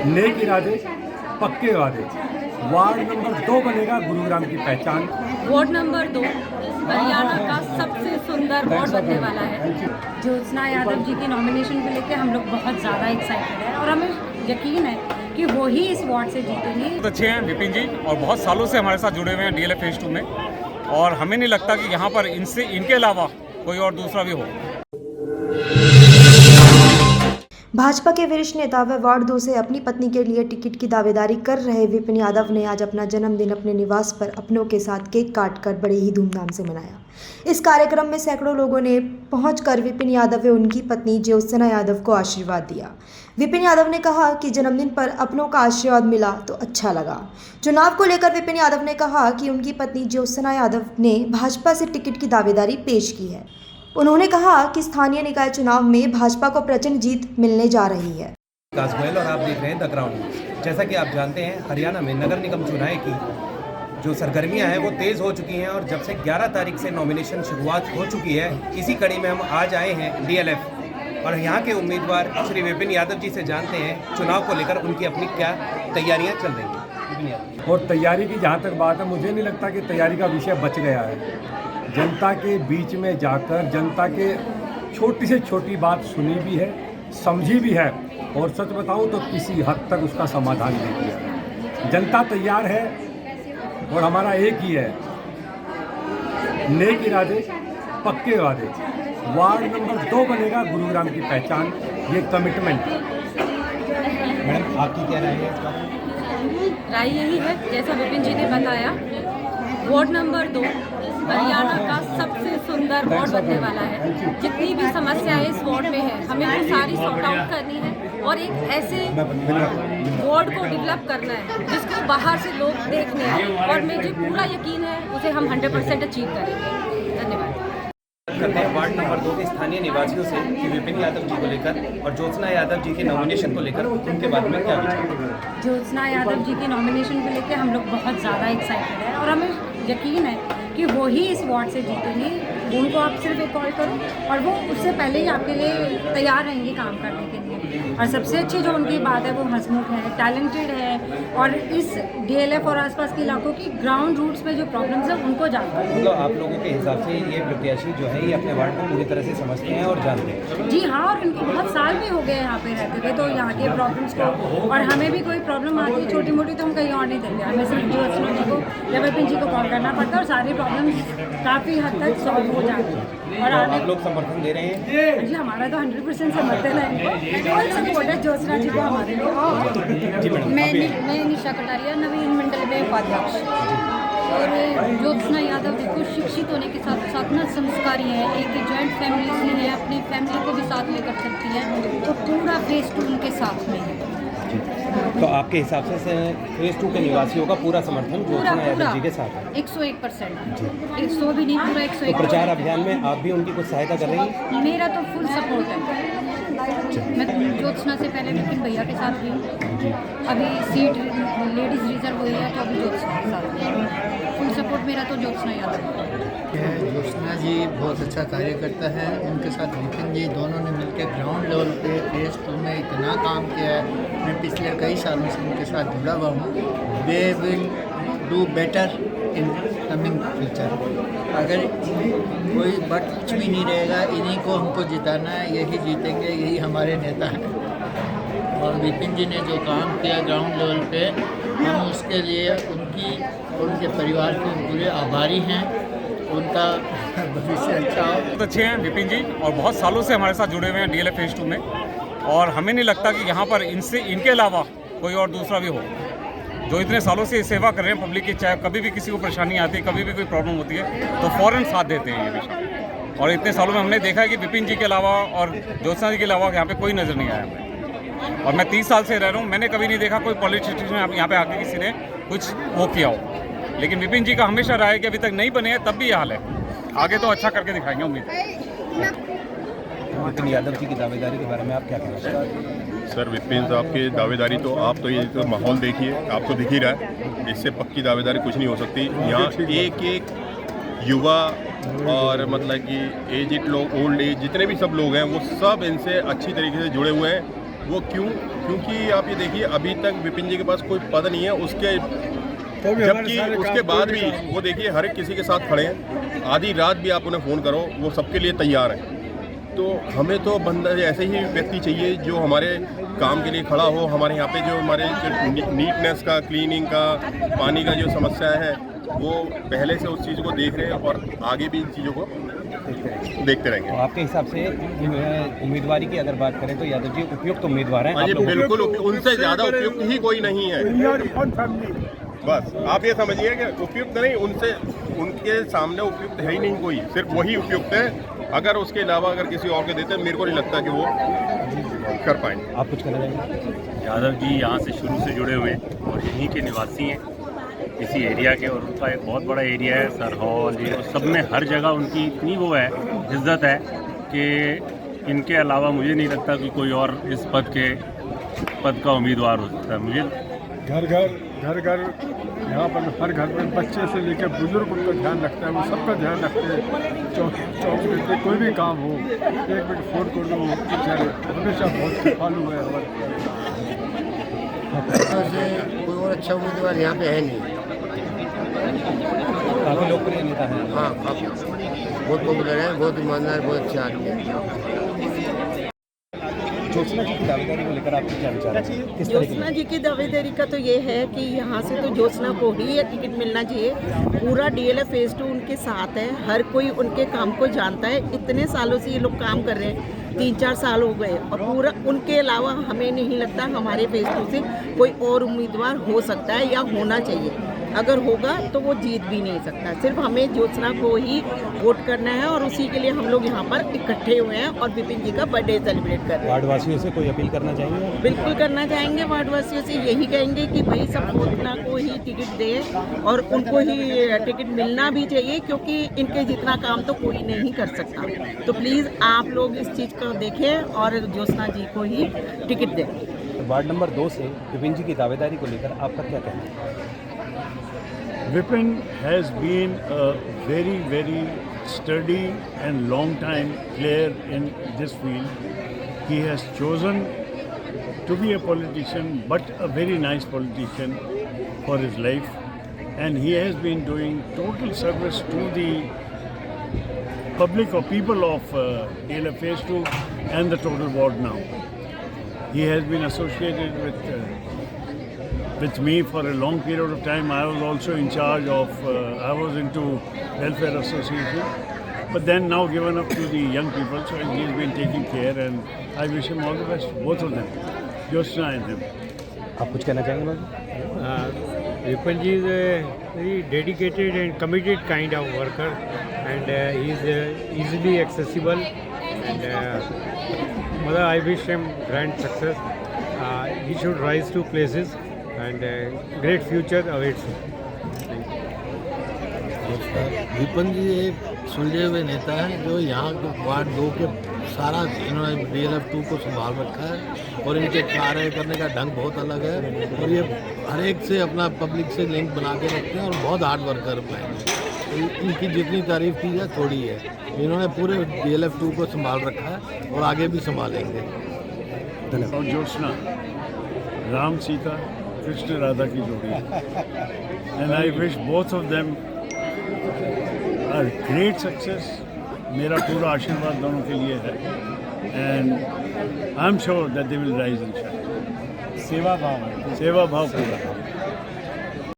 नेक इरादे पक्के वादे। वार्ड नंबर 2 बनेगा गुरुग्राम की पहचान। वार्ड नंबर 2 हरियाणा का सबसे सुंदर वार्ड बनने वाला है। ज्योत्सना यादव जी की नॉमिनेशन को लेकर हम लोग बहुत ज़्यादा एक्साइटेड हैं और हमें यकीन है कि वो ही इस वार्ड से जीतेंगे। बहुत अच्छे हैं विपिन जी और बहुत सालों से हमारे साथ जुड़े हुए हैं डीएलएफ फेज 2 में, और हमें नहीं लगता कि यहाँ पर इनके अलावा कोई और दूसरा भी हो। भाजपा के वरिष्ठ नेता व वार्ड 2 से अपनी पत्नी के लिए टिकट की दावेदारी कर रहे विपिन यादव ने आज अपना जन्मदिन अपने निवास पर अपनों के साथ केक काटकर बड़े ही धूमधाम से मनाया। इस कार्यक्रम में सैकड़ों लोगों ने पहुंचकर विपिन यादव व उनकी पत्नी ज्योत्सना यादव को आशीर्वाद दिया। विपिन यादव ने कहा कि जन्मदिन पर अपनों का आशीर्वाद मिला तो अच्छा लगा। चुनाव को लेकर विपिन यादव ने कहा कि उनकी पत्नी ज्योत्सना यादव ने भाजपा से टिकट की दावेदारी पेश की है। उन्होंने कहा कि स्थानीय निकाय चुनाव में भाजपा को प्रचंड जीत मिलने जा रही है। विकास गोयल और आप देख रहे हैं द ग्राउंड। जैसा कि आप जानते हैं, हरियाणा में नगर निगम चुनाव की जो सरगर्मियां हैं वो तेज़ हो चुकी हैं और जब से 11 तारीख से नॉमिनेशन शुरुआत हो चुकी है, इसी कड़ी में हम आज आए हैं डीएलएफ और यहाँ के उम्मीदवार श्री विपिन यादव जी से जानते हैं चुनाव को लेकर उनकी अपनी क्या तैयारियाँ चल रही हैं। और तैयारी की जहाँ तक बात है, मुझे नहीं लगता कि तैयारी का विषय बच गया है। जनता के बीच में जाकर जनता के छोटी से छोटी बात सुनी भी है, समझी भी है और सच बताऊं तो किसी हद तक उसका समाधान भी किया। जनता तैयार है और हमारा एक ही है, नेक इरादे पक्के वादे। वार्ड नंबर 2 बनेगा गुरुग्राम की पहचान, ये कमिटमेंट। मैडम, आपकी क्या राय है इस बात? राय यही है जैसा विपिन जी ने बताया, वार्ड नंबर 2 हरियाणा का सबसे सुंदर वार्ड बनने वाला है। जितनी भी समस्याएं इस वार्ड में है, हमें वो सारी सॉर्ट आउट करनी है और एक ऐसे वार्ड को डेवलप करना है जिसको बाहर से लोग देखने हैं और मुझे पूरा यकीन है उसे हम 100% अचीव करेंगे। धन्यवाद। करते हैं वार्ड नंबर 2 के स्थानीय निवासियों से कि विपिन यादव जी को लेकर और ज्योत्सना यादव जी के नॉमिनेशन को लेकर उनके बारे में क्या विचार? ज्योत्सना यादव जी की नॉमिनेशन को लेकर हम लोग बहुत ज़्यादा एक्साइटेड हैं और हमें यकीन है कि वो ही इस वार्ड से जीतेंगी। उनको आप सिर्फ एक कॉल करो और वो उससे पहले ही आपके लिए तैयार रहेंगे काम करने के लिए। और सबसे अच्छी जो उनकी बात है वो हंसमुख है, टैलेंटेड है और इस डीएलएफ और आसपास के इलाकों की ग्राउंड रूट्स में जो प्रॉब्लम्स है उनको जानते हैं। मतलब आप लोगों के हिसाब से ये प्रत्याशी जो है ये अपने वार्ड को पूरी तरह से समझते हैं और जानते हैं? जी हाँ, और उनको बहुत साल भी हो गए यहाँ पे रहते हुए, तो यहाँ के प्रॉब्लम्स को, और हमें भी कोई प्रॉब्लम आती है छोटी मोटी तो हम कहीं और नहीं देते, हमें सिर्फ ज्योत्सना जी को या विपिन जी को कॉल करना पड़ता है और सारी प्रॉब्लम्स काफ़ी हद तक सॉल्व हो जाती है। और आप लोग समर्थन दे रहे हैं? जी, हमारा तो 100% समर्थन है, फुल सपोर्ट है ज्योत्सना जी को हमारे लिए। मैं निशा कटारिया, नवीन मंडल में उपाध्यक्ष, और ज्योत्सना यादव देखो शिक्षित होने के साथ साथ ना संस्कारी है, एक जॉइंट फैमिली से है, अपनी फैमिली को भी साथ लेकर चलती है, तो पूरा फेज 2 उनके साथ में है। तो आपके हिसाब से फेज 2 के निवासियों का पूरा समर्थन ज्योत्सना यादव जी के साथ है? 101%, 100 भी नहीं, पूरा 101%। तो प्रचार अभियान में आप भी उनकी कुछ सहायता कर रही हैं? मेरा तो फुल सपोर्ट है। मैं ज्योत्सना से पहले विपिन भैया के साथ भी हूँ, अभी सीट लेडीज़ रिजर्व हुई है तो अभी ज्योत्सना के साथ फुल सपोर्ट मेरा तो ज्योत्सना यादव। ज्योत्सना जी बहुत अच्छा कार्य करता है, उनके साथ विपिन जी दोनों ने मिलकर ग्राउंड लेवल पे फेज 2 में इतना काम किया है। मैं पिछले कई सालों से उनके साथ जुड़ा हुआ हूँ। They will do better in coming future. अगर कोई बट कुछ भी नहीं रहेगा, इन्हीं को हमको जिताना है, यही जीतेंगे, यही हमारे नेता हैं। और विपिन जी ने जो काम किया ग्राउंड लेवल पे, हम उसके लिए उनकी और उनके परिवार के पूरे आभारी हैं। उनका भविष्य अच्छा हो। बहुत अच्छे हैं विपिन जी और बहुत सालों से हमारे साथ जुड़े हुए हैं डीएलएफ फेज 2 में, और हमें नहीं लगता कि यहाँ पर इनके अलावा कोई और दूसरा भी हो, जो इतने सालों से सेवा कर रहे हैं पब्लिक की। चाहे कभी भी किसी को परेशानी आती है, कभी भी कोई प्रॉब्लम होती है तो फ़ौरन साथ देते हैं ये भी। और इतने सालों में हमने देखा है कि विपिन जी के अलावा और ज्योत्सना जी के अलावा यहाँ पे कोई नज़र नहीं आया हमें। और मैं 30 साल से रह रहा हूँ, मैंने कभी नहीं देखा कोई पॉलिटिशियन यहाँ पे आके किसी ने कुछ वो किया हो। लेकिन विपिन जी का हमेशा रहा है कि अभी तक नहीं बने हैं, तब भी ये हाल है, आगे तो अच्छा करके दिखाएंगे, उम्मीद है। विपिन यादव जी की दावेदारी के बारे में आप क्या कहना चाहते हैं? सर, विपिन साहब की दावेदारी तो आप तो ये तो माहौल देखिए, आप तो दिख ही रहा है, इससे पक्की दावेदारी कुछ नहीं हो सकती। यहाँ एक एक युवा और मतलब कि एजिड लोग, ओल्ड एज, जितने भी सब लोग हैं वो सब इनसे अच्छी तरीके से जुड़े हुए हैं। वो क्योंकि आप ये देखिए अभी तक विपिन जी के पास कोई पद नहीं है, जबकि उसके बाद भी वो देखिए हर एक किसी के साथ खड़े हैं। आधी रात भी आप उन्हें फ़ोन करो वो सबके लिए तैयार हैं। तो हमें तो बंदा ऐसे ही व्यक्ति चाहिए जो हमारे काम के लिए खड़ा हो। हमारे यहाँ पे जो हमारे नीटनेस का, क्लीनिंग का, पानी का जो समस्या है वो पहले से उस चीज़ को देख रहे हैं और आगे भी इन चीज़ों को देखते रहेंगे। तो आपके हिसाब से उम्मीदवारी की अगर बात करें तो यादव जी उपयुक्त उम्मीदवार हैं? हाँ जी, बिल्कुल उनसे ज़्यादा उपयुक्त ही कोई नहीं है। बस आप ये समझिए कि उपयुक्त नहीं, उनके सामने उपयुक्त है ही नहीं कोई, सिर्फ वही उपयुक्त है। अगर उसके अलावा अगर किसी और के देते मेरे को नहीं लगता कि वो कर पाएंगे। आप कुछ कहना चाहेंगे? यादव जी यहाँ से शुरू से जुड़े हुए हैं और यहीं के निवासी हैं इसी एरिया के, और उनका एक बहुत बड़ा एरिया है सरहौल, ये सब में हर जगह उनकी इतनी वो है, इज्जत है कि इनके अलावा मुझे नहीं लगता कि कोई और इस पद का उम्मीदवार हो सकता है। मुझे घर यहाँ पर हर घर में बच्चे से लेकर बुजुर्ग उनका ध्यान रखता है, वो सबका ध्यान रखते हैं। 24 घंटे कोई भी काम हो, 1 मिनट फ़ोन कर दो, बेचारे हमेशा बहुत फालू है हमारे। कोई और अच्छा उम्मीदवार यहाँ पे है नहीं। काफ़ी लोकप्रिय नेता हैं। हाँ, काफ़ी बहुत पॉपुलर है, बहुत ईमानदार, बहुत अच्छा आदमी है। ज्योत्सना जी की दावेदारी को लेकर आपके क्या विचार है? किस तरह ज्योत्सना जी की दावेदारी का तो ये है कि यहाँ से तो ज्योत्सना को ही टिकट मिलना चाहिए। पूरा DLF फेज़ 2 उनके साथ है, हर कोई उनके काम को जानता है। इतने सालों से ये लोग काम कर रहे हैं, 3-4 साल हो गए, और पूरा उनके अलावा हमें नहीं लगता हमारे फेज़ 2 से कोई और उम्मीदवार हो सकता है या होना चाहिए। अगर होगा तो वो जीत भी नहीं सकता। सिर्फ हमें ज्योत्सना को ही वोट करना है और उसी के लिए हम लोग यहाँ पर इकट्ठे हुए हैं और विपिन जी का बर्थडे सेलिब्रेट कर रहे हैं। वार्डवासियों से कोई अपील करना चाहेंगे? बिल्कुल करना चाहेंगे। वार्डवासियों से यही कहेंगे कि भाई सब ज्योत्सना को ही टिकट दे और उनको ही टिकट मिलना भी चाहिए, क्योंकि इनके जितना काम तो कोई नहीं कर सकता। तो प्लीज़ आप लोग इस चीज़ को देखें और ज्योत्सना जी को ही टिकट दें। वार्ड नंबर 2 से विपिन जी की दावेदारी को लेकर आपका क्या कहना है? Vipin has been a very sturdy and long time player in this field. He has chosen to be a politician, but a very nice politician for his life, and he has been doing total service to the public or people of DLF Phase 2 and the total ward now. He has been associated with me for a long period of time. I was also in charge of, I was into welfare association, but then now given up to the young people, so he's been taking care and I wish him all the best, both of them, Jyotsna and him. आप कुछ कहना चाहेंगे बाबू? Vipin ji is a very dedicated and committed kind of worker, and he is easily accessible, and mother, I wish him grand success. He should rise to places and great future awaits him. Vipin जी एक सुलझे हुए नेता हैं जो यहाँ के ward 2 के सारा इन्होंने DLF 2 को संभाल रखा है, और इनके कार्य करने का ढंग बहुत अलग है, और ये हर एक से अपना पब्लिक से लिंक बना के रखते हैं और बहुत हार्ड वर्कर हैं। इनकी जितनी तारीफ की जाए थोड़ी है। इन्होंने पूरे DLF 2 को संभाल रखा है और आगे भी संभालेंगे। और ज्योत्सना राम सीता कृष्ण राधा की जोड़ी है, and I wish both of them are great success. मेरा पूरा आशीर्वाद दोनों के लिए है, and I am sure that they will rise in shine. सेवा भाव पूरा।